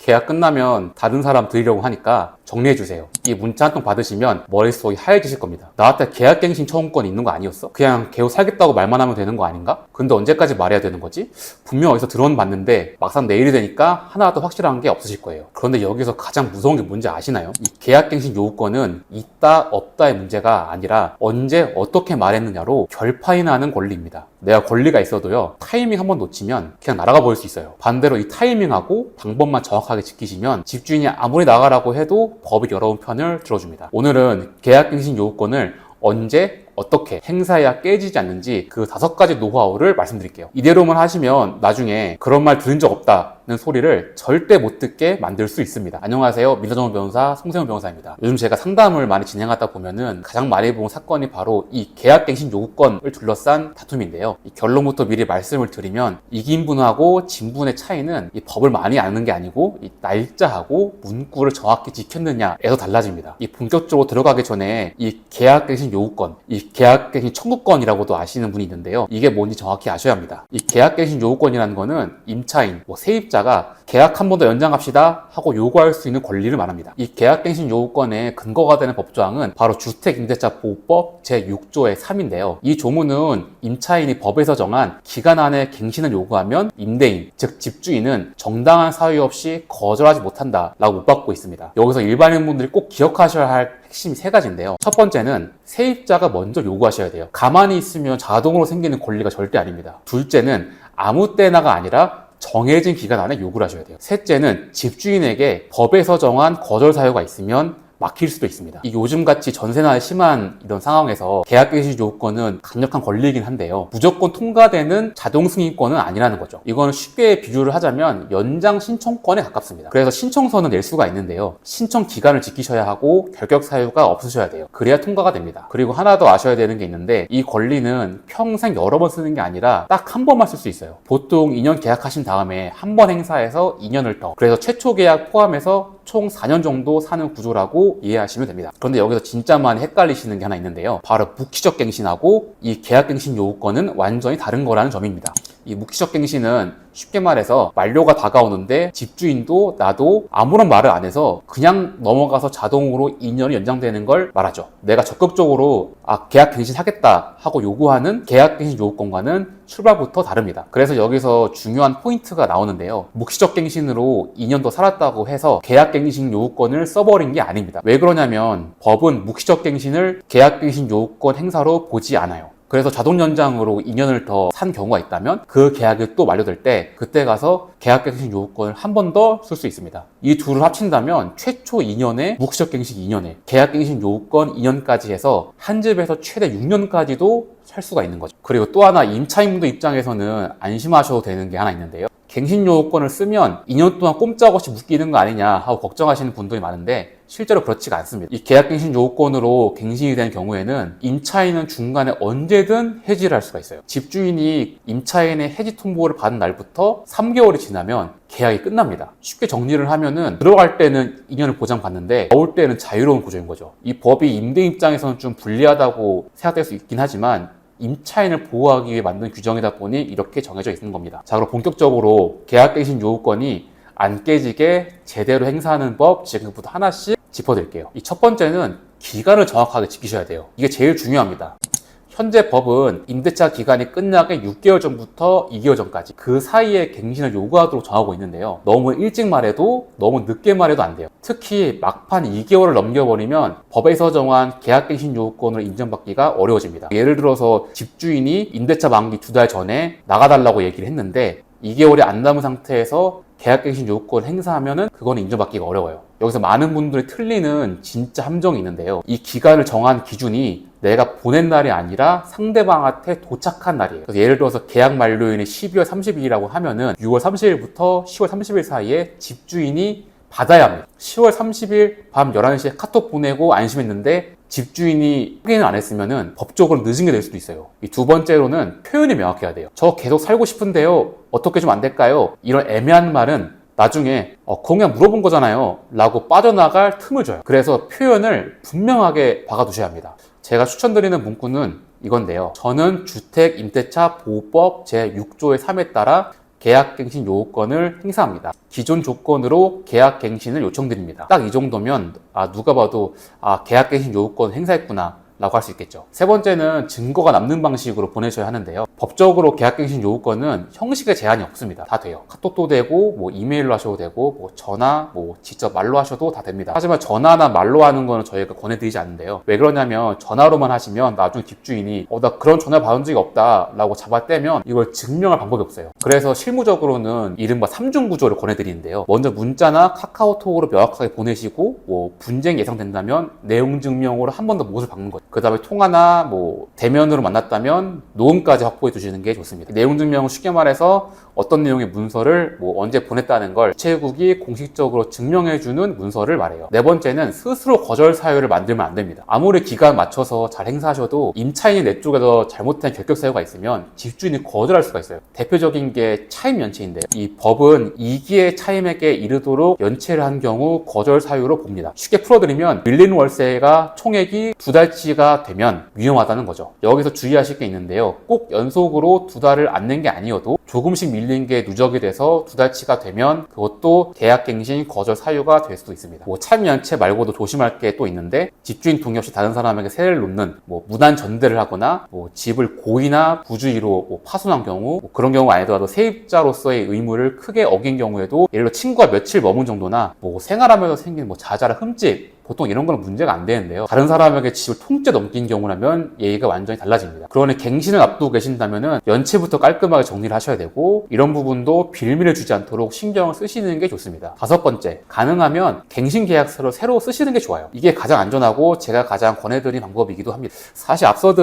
계약 끝나면 다른 사람 드리려고 하니까 정리해주세요. 이 문자 한 통 받으시면 머릿속이 하얘지실 겁니다. 나한테 계약갱신 청구권 있는 거 아니었어? 그냥 계속 살겠다고 말만 하면 되는 거 아닌가? 근데 언제까지 말해야 되는 거지? 분명 어디서 들어는 봤는데 막상 내일이 되니까 하나도 확실한 게 없으실 거예요. 그런데 여기서 가장 무서운 게 뭔지 아시나요? 이 계약갱신 요구권은 있다 없다의 문제가 아니라 언제 어떻게 말했느냐로 결판이 나는 권리입니다. 내가 권리가 있어도요, 타이밍 한번 놓치면 그냥 날아가 버릴 수 있어요. 반대로 이 타이밍하고 방법만 정확하게 지키시면 집주인이 아무리 나가라고 해도 법이 여러분 편을 들어줍니다. 오늘은 계약갱신 요구권을 언제 어떻게 행사해야 깨지지 않는지 그 5가지 노하우를 말씀드릴게요. 이대로만 하시면 나중에 그런 말 들은 적 없다는 소리를 절대 못 듣게 만들 수 있습니다. 안녕하세요. 민사전문 변호사 송세훈 변호사입니다. 요즘 제가 상담을 많이 진행하다 보면은 가장 많이 본 사건이 바로 이 계약갱신 요구권을 둘러싼 다툼인데요. 이 결론부터 미리 말씀을 드리면 이긴분하고 진분의 차이는 이 법을 많이 아는 게 아니고 이 날짜하고 문구를 정확히 지켰느냐에서 달라집니다. 이 본격적으로 들어가기 전에 이 계약갱신 요구권, 이 계약갱신 청구권이라고도 아시는 분이 있는데요. 이게 뭔지 정확히 아셔야 합니다. 이 계약갱신 요구권이라는 거는 임차인, 세입자가 계약 한 번 더 연장합시다 하고 요구할 수 있는 권리를 말합니다. 이 계약갱신 요구권의 근거가 되는 법조항은 바로 주택임대차보호법 제6조의 3인데요. 이 조문은 임차인이 법에서 정한 기간 안에 갱신을 요구하면 임대인, 즉 집주인은 정당한 사유 없이 거절하지 못한다 라고 못 받고 있습니다. 여기서 일반인분들이 꼭 기억하셔야 할 핵심이 3가지인데요. 첫 번째는 세입자가 먼저 요구하셔야 돼요. 가만히 있으면 자동으로 생기는 권리가 절대 아닙니다. 둘째는 아무 때나가 아니라 정해진 기간 안에 요구를 하셔야 돼요. 셋째는 집주인에게 법에서 정한 거절 사유가 있으면 막힐 수도 있습니다. 이 요즘같이 전세난이 심한 이런 상황에서 계약갱신 요구권은 강력한 권리이긴 한데요. 무조건 통과되는 자동 승인권은 아니라는 거죠. 이거는 쉽게 비유를 하자면 연장 신청권에 가깝습니다. 그래서 신청서는 낼 수가 있는데요. 신청 기간을 지키셔야 하고 결격 사유가 없으셔야 돼요. 그래야 통과가 됩니다. 그리고 하나 더 아셔야 되는 게 있는데 이 권리는 평생 여러 번 쓰는 게 아니라 딱 한 번만 쓸 수 있어요. 보통 2년 계약하신 다음에 한 번 행사해서 2년을 더. 그래서 최초 계약 포함해서 총 4년 정도 사는 구조라고 이해하시면 됩니다. 그런데 여기서 진짜 많이 헷갈리시는 게 하나 있는데요. 바로 묵시적 갱신하고 이 계약갱신 요구권은 완전히 다른 거라는 점입니다. 이 묵시적 갱신은 쉽게 말해서 만료가 다가오는데 집주인도 나도 아무런 말을 안 해서 그냥 넘어가서 자동으로 2년이 연장되는 걸 말하죠. 내가 적극적으로 계약갱신 하겠다 하고 요구하는 계약갱신 요구권과는 출발부터 다릅니다. 그래서 여기서 중요한 포인트가 나오는데요. 묵시적 갱신으로 2년 더 살았다고 해서 계약갱신 요구권을 써버린 게 아닙니다. 왜 그러냐면 법은 묵시적 갱신을 계약갱신 요구권 행사로 보지 않아요. 그래서 자동 연장으로 2년을 더 산 경우가 있다면 그 계약이 또 만료될 때 그때 가서 계약갱신 요구권을 한 번 더 쓸 수 있습니다. 이 둘을 합친다면 최초 2년에 묵시적 갱신 2년에 계약갱신 요구권 2년까지 해서 한 집에서 최대 6년까지도 살 수가 있는 거죠. 그리고 또 하나 임차인분들 입장에서는 안심하셔도 되는 게 하나 있는데요. 갱신 요구권을 쓰면 2년 동안 꼼짝없이 묶이는 거 아니냐 하고 걱정하시는 분들이 많은데 실제로 그렇지가 않습니다. 이 계약갱신 요구권으로 갱신이 된 경우에는 임차인은 중간에 언제든 해지를 할 수가 있어요. 집주인이 임차인의 해지 통보를 받은 날부터 3개월이 지나면 계약이 끝납니다. 쉽게 정리를 하면은 들어갈 때는 2년을 보장받는데 나올 때는 자유로운 구조인 거죠. 이 법이 임대인 입장에서는 좀 불리하다고 생각될 수 있긴 하지만 임차인을 보호하기 위해 만든 규정이다 보니 이렇게 정해져 있는 겁니다. 자, 그럼 본격적으로 계약갱신 요구권이 안 깨지게 제대로 행사하는 법 지금부터 하나씩 짚어드릴게요. 이 첫 번째는 기간을 정확하게 지키셔야 돼요. 이게 제일 중요합니다. 현재 법은 임대차 기간이 끝나기 6개월 전부터 2개월 전까지 그 사이에 갱신을 요구하도록 정하고 있는데요. 너무 일찍 말해도 너무 늦게 말해도 안 돼요. 특히 막판 2개월을 넘겨버리면 법에서 정한 계약갱신 요구권을 인정받기가 어려워집니다. 예를 들어서 집주인이 임대차 만기 2달 전에 나가달라고 얘기를 했는데 2개월이 안 남은 상태에서 계약갱신 요구권을 행사하면은 그거는 인정받기가 어려워요. 여기서 많은 분들이 틀리는 진짜 함정이 있는데요. 이 기간을 정한 기준이 내가 보낸 날이 아니라 상대방한테 도착한 날이에요. 그래서 예를 들어서 계약 만료일이 12월 30일이라고 하면은 6월 30일부터 10월 30일 사이에 집주인이 받아야 합니다. 10월 30일 밤 11시에 카톡 보내고 안심했는데 집주인이 확인을 안 했으면은 법적으로 늦은 게 될 수도 있어요. 이 두 번째로는 표현이 명확해야 돼요. 저 계속 살고 싶은데요. 어떻게 좀 안 될까요? 이런 애매한 말은 나중에 그냥 물어본 거잖아요 라고 빠져나갈 틈을 줘요. 그래서 표현을 분명하게 박아두셔야 합니다. 제가 추천드리는 문구는 이건데요. 저는 주택임대차 보호법 제6조의 3에 따라 계약갱신 요구권을 행사합니다. 기존 조건으로 계약갱신을 요청드립니다. 딱 이 정도면 누가 봐도 계약갱신 요구권 행사했구나 라고 할 수 있겠죠. 세 번째는 증거가 남는 방식으로 보내셔야 하는데요. 법적으로 계약갱신 요구권은 형식에 제한이 없습니다. 다 돼요. 카톡도 되고 이메일로 하셔도 되고 전화, 직접 말로 하셔도 다 됩니다. 하지만 전화나 말로 하는 거는 저희가 권해드리지 않는데요. 왜 그러냐면 전화로만 하시면 나중에 집주인이 나 그런 전화 받은 적이 없다 라고 잡아떼면 이걸 증명할 방법이 없어요. 그래서 실무적으로는 이른바 3중 구조를 권해드리는데요. 먼저 문자나 카카오톡으로 명확하게 보내시고 분쟁이 예상된다면 내용 증명으로 한 번 더 못을 박는 거죠. 그 다음에 통화나 대면으로 만났다면 녹음까지 확보해 두시는 게 좋습니다. 내용 증명은 쉽게 말해서 어떤 내용의 문서를 언제 보냈다는 걸 우체국이 공식적으로 증명해주는 문서를 말해요. 네 번째는 스스로 거절 사유를 만들면 안 됩니다. 아무리 기간 맞춰서 잘 행사하셔도 임차인이 내 쪽에서 잘못된 결격 사유가 있으면 집주인이 거절할 수가 있어요. 대표적인 게 차임 연체인데요. 이 법은 2기의 차임액에 이르도록 연체를 한 경우 거절 사유로 봅니다. 쉽게 풀어드리면 밀린 월세가 총액이 2달치가 되면 위험하다는 거죠. 여기서 주의하실 게 있는데요. 꼭 연속으로 2달을 안 낸 게 아니어도 조금씩 밀린 게 누적이 돼서 2달치가 되면 그것도 계약갱신 거절 사유가 될 수도 있습니다. 차임 연체 말고도 조심할 게 또 있는데 집주인 동의 없이 다른 사람에게 세를 놓는 무단 전대를 하거나 집을 고의나 부주의로 파손한 경우 그런 경우가 아니더라도 세입자로서의 의무를 크게 어긴 경우에도 예를 들어 친구가 며칠 머문 정도나 생활하면서 생긴 자잘한 흠집 보통 이런 거는 문제가 안 되는데요. 다른 사람에게 집을 통째 넘긴 경우라면 예의가 완전히 달라집니다. 그러니 갱신을 앞두고 계신다면은 연체부터 깔끔하게 정리를 하셔야 되고 이런 부분도 빌미를 주지 않도록 신경을 쓰시는 게 좋습니다. 다섯 번째, 가능하면 갱신 계약서를 새로 쓰시는 게 좋아요. 이게 가장 안전하고 제가 가장 권해드린 방법이기도 합니다. 사실 앞서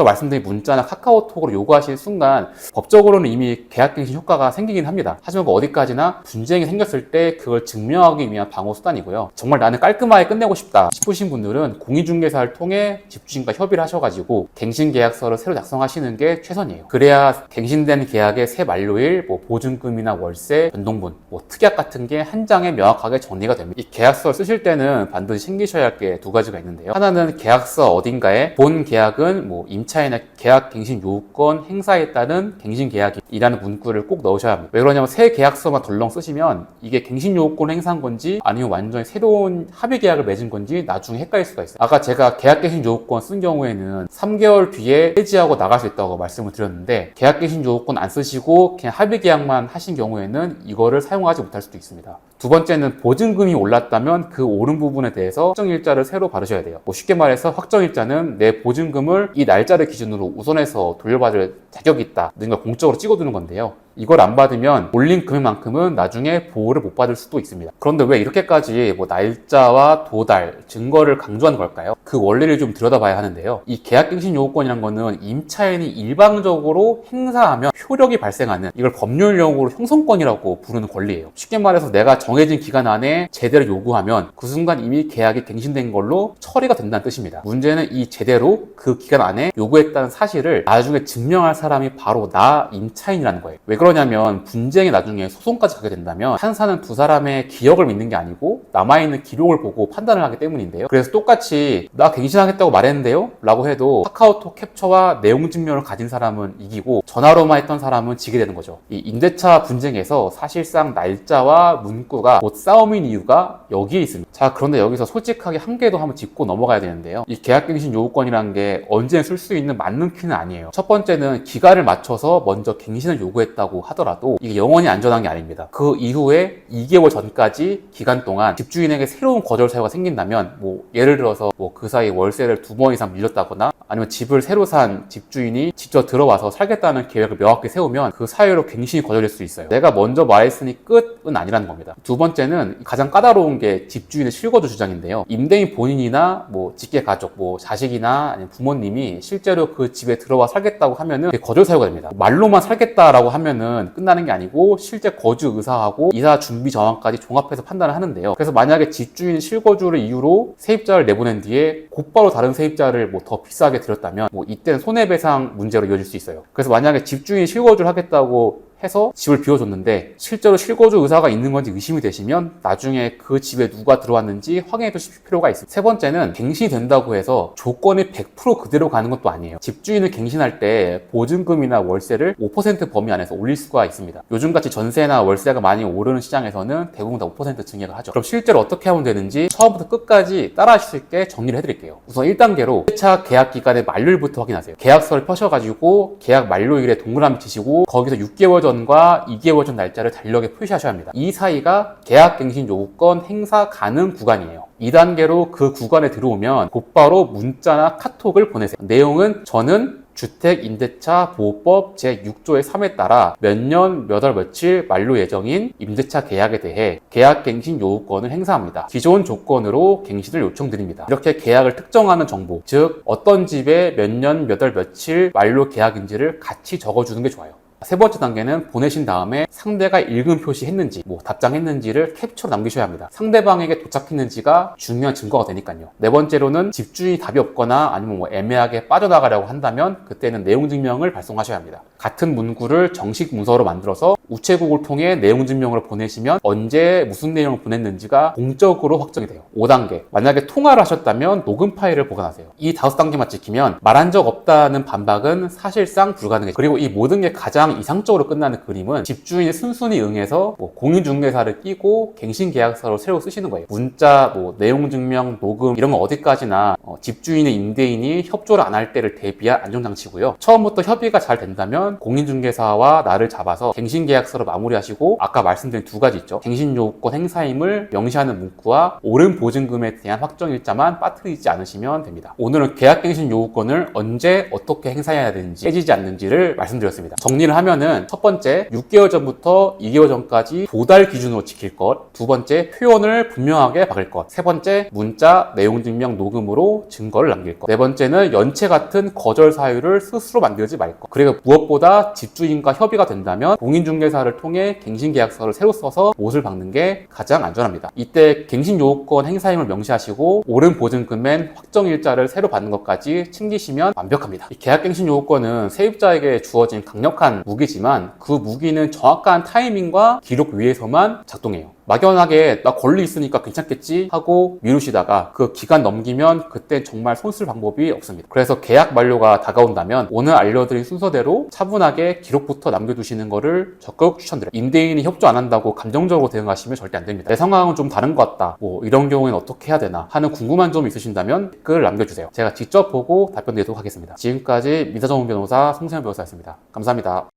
말씀드린 문자나 카카오톡으로 요구하실 순간 법적으로는 이미 계약갱신 효과가 생기긴 합니다. 하지만 어디까지나 분쟁이 생겼을 때 그걸 증명하기 위한 방어 수단이고요. 정말 나는 깔끔하게 끝내고 싶다 싶으신 분들은 공인중개사를 통해 집주인과 협의를 하셔가지고 갱신 계약서를 새로 작성하시는 게 최선이에요. 그래야 갱신된 계약의 새 만료일, 보증금이나 월세, 변동분, 특약 같은 게 한 장에 명확하게 정리가 됩니다. 이 계약서를 쓰실 때는 반드시 챙기셔야 할 게 두 가지가 있는데요. 하나는 계약서 어딘가에 본 계약은 임차인의 계약갱신 요구권 행사에 따른 갱신 계약이라는 문구를 꼭 넣으셔야 합니다. 왜 그러냐면 새 계약서만 덜렁 쓰시면 이게 갱신 요구권 행사한 건지 아니면 완전히 새로운 합의 계약을 맺은 건지 나중에 헷갈릴 수가 있어요. 아까 제가 계약갱신 요구권 쓴 경우에는 3개월 뒤에 해지하고 나갈 수 있다고 말씀을 드렸는데 계약갱신 요구권 안 쓰시고 그냥 합의 계약만 하신 경우에는 이거를 사용하지 못할 수도 있습니다. 두 번째는 보증금이 올랐다면 그 오른 부분에 대해서 확정일자를 새로 받으셔야 돼요. 쉽게 말해서 확정일자는 내 보증금을 이 날짜를 기준으로 우선해서 돌려받을 자격이 있다 는 걸 공적으로 찍어두는 건데요. 이걸 안 받으면 올린 금액만큼은 나중에 보호를 못 받을 수도 있습니다. 그런데 왜 이렇게까지 날짜와 도달, 증거를 강조하는 걸까요? 그 원리를 좀 들여다봐야 하는데요. 이 계약갱신 요구권이라는 거는 임차인이 일방적으로 행사하면 효력이 발생하는 이걸 법률 용어로 형성권이라고 부르는 권리예요. 쉽게 말해서 내가 정해진 기간 안에 제대로 요구하면 그 순간 이미 계약이 갱신된 걸로 처리가 된다는 뜻입니다. 문제는 이 제대로 그 기간 안에 요구했다는 사실을 나중에 증명할 사람이 바로 나 임차인이라는 거예요. 왜 그러냐면 분쟁이 나중에 소송까지 가게 된다면 판사는 두 사람의 기억을 믿는 게 아니고 남아있는 기록을 보고 판단을 하기 때문인데요. 그래서 똑같이 나 갱신하겠다고 말했는데요? 라고 해도 카카오톡 캡처와 내용 증명을 가진 사람은 이기고 전화로만 했던 사람은 지게 되는 거죠. 이 임대차 분쟁에서 사실상 날짜와 문구가 곧 싸움인 이유가 여기에 있습니다. 자, 그런데 여기서 솔직하게 한 개도 한번 짚고 넘어가야 되는데요. 이 계약갱신 요구권이라는 게 언제나 쓸 수 있는 맞는 키는 아니에요. 첫 번째는 기간을 맞춰서 먼저 갱신을 요구했다고 하더라도 이게 영원히 안전한 게 아닙니다. 그 이후에 2개월 전까지 기간 동안 집주인에게 새로운 거절 사유가 생긴다면 예를 들어서 그 사이 월세를 2번 이상 밀렸다거나 아니면 집을 새로 산 집주인이 직접 들어와서 살겠다는 계획을 명확히 세우면 그 사유로 갱신이 거절될 수 있어요. 내가 먼저 말했으니 끝은 아니라는 겁니다. 두 번째는 가장 까다로운 게 집주인의 실거주 주장인데요. 임대인 본인이나 직계 가족, 자식이나 아니면 부모님이 실제로 그 집에 들어와 살겠다고 하면은 거절 사유가 됩니다. 말로만 살겠다라고 하면은 끝나는 게 아니고 실제 거주 의사하고 이사 준비 정황까지 종합해서 판단을 하는데요. 그래서 만약에 집주인 실거주를 이유로 세입자를 내보낸 뒤에 곧바로 다른 세입자를 더 비싸게 들였다면 이때는 손해배상 문제로 이어질 수 있어요. 그래서 만약에 집주인이 실거주를 하겠다고 해서 집을 비워줬는데 실제로 실거주 의사가 있는 건지 의심이 되시면 나중에 그 집에 누가 들어왔는지 확인해 두실 필요가 있습니다. 세 번째는 갱신이 된다고 해서 조건이 100% 그대로 가는 것도 아니에요. 집주인을 갱신할 때 보증금이나 월세를 5% 범위 안에서 올릴 수가 있습니다. 요즘같이 전세나 월세가 많이 오르는 시장에서는 대부분 다 5% 증액을 하죠. 그럼 실제로 어떻게 하면 되는지 처음부터 끝까지 따라 하실 수 있게 정리를 해드릴게요. 우선 1단계로 1차 계약 기간의 만료일부터 확인하세요. 계약서를 펴셔가지고 계약 만료일에 동그라미 치시고 거기서 6개월 전과 2개월 전 날짜를 달력에 표시하셔야 합니다. 이 사이가 계약갱신 요구권 행사 가능 구간이에요. 2단계로 그 구간에 들어오면 곧바로 문자나 카톡을 보내세요. 내용은 저는 주택임대차 보호법 제6조의 3에 따라 몇 년, 몇 월, 며칠 만료 예정인 임대차 계약에 대해 계약갱신 요구권을 행사합니다. 기존 조건으로 갱신을 요청드립니다. 이렇게 계약을 특정하는 정보, 즉 어떤 집에 몇 년, 몇 월, 며칠 만료 계약인지를 같이 적어주는 게 좋아요. 세 번째 단계는 보내신 다음에 상대가 읽음 표시했는지, 답장했는지를 캡처로 남기셔야 합니다. 상대방에게 도착했는지가 중요한 증거가 되니까요. 네 번째로는 집주인이 답이 없거나 아니면 애매하게 빠져나가려고 한다면 그때는 내용 증명을 발송하셔야 합니다. 같은 문구를 정식 문서로 만들어서 우체국을 통해 내용 증명을 보내시면 언제 무슨 내용을 보냈는지가 공적으로 확정이 돼요. 5단계. 만약에 통화를 하셨다면 녹음 파일을 보관하세요. 이 5단계만 지키면 말한 적 없다는 반박은 사실상 불가능해요. 그리고 이 모든 게 가장 이상적으로 끝나는 그림은 집주인이 순순히 응해서 공인중개사를 끼고 갱신계약서를 새로 쓰시는 거예요. 문자, 내용증명, 녹음 이런 거 어디까지나 집주인의 임대인이 협조를 안 할 때를 대비한 안전장치고요. 처음부터 협의가 잘 된다면 공인중개사와 나를 잡아서 갱신계약서를 마무리하시고 아까 말씀드린 두 가지 있죠. 갱신요구권 행사임을 명시하는 문구와 오른 보증금에 대한 확정일자만 빠뜨리지 않으시면 됩니다. 오늘은 계약갱신 요구권을 언제 어떻게 행사해야 되는지 깨지지 않는지를 말씀드렸습니다. 정리를 하면은 첫 번째, 6개월 전부터 2개월 전까지 도달 기준으로 지킬 것. 두 번째, 표현을 분명하게 박을 것. 세 번째, 문자, 내용증명, 녹음으로 증거를 남길 것. 네 번째는 연체 같은 거절 사유를 스스로 만들지 말 것. 그리고 무엇보다 집주인과 협의가 된다면 공인중개사를 통해 갱신계약서를 새로 써서 못을 박는 게 가장 안전합니다. 이때 갱신요구권 행사임을 명시하시고 오른 보증금엔 확정일자를 새로 받는 것까지 챙기시면 완벽합니다. 이 계약갱신요구권은 세입자에게 주어진 강력한 무기지만 그 무기는 정확한 타이밍과 기록 위에서만 작동해요. 막연하게 나 권리 있으니까 괜찮겠지 하고 미루시다가 그 기간 넘기면 그때 정말 손쓸 방법이 없습니다. 그래서 계약 만료가 다가온다면 오늘 알려드린 순서대로 차분하게 기록부터 남겨두시는 거를 적극 추천드려요. 임대인이 협조 안 한다고 감정적으로 대응하시면 절대 안 됩니다. 내 상황은 좀 다른 것 같다, 이런 경우에는 어떻게 해야 되나 하는 궁금한 점이 있으신다면 댓글 남겨주세요. 제가 직접 보고 답변 드리도록 하겠습니다. 지금까지 민사전문 변호사 송세현 변호사였습니다. 감사합니다.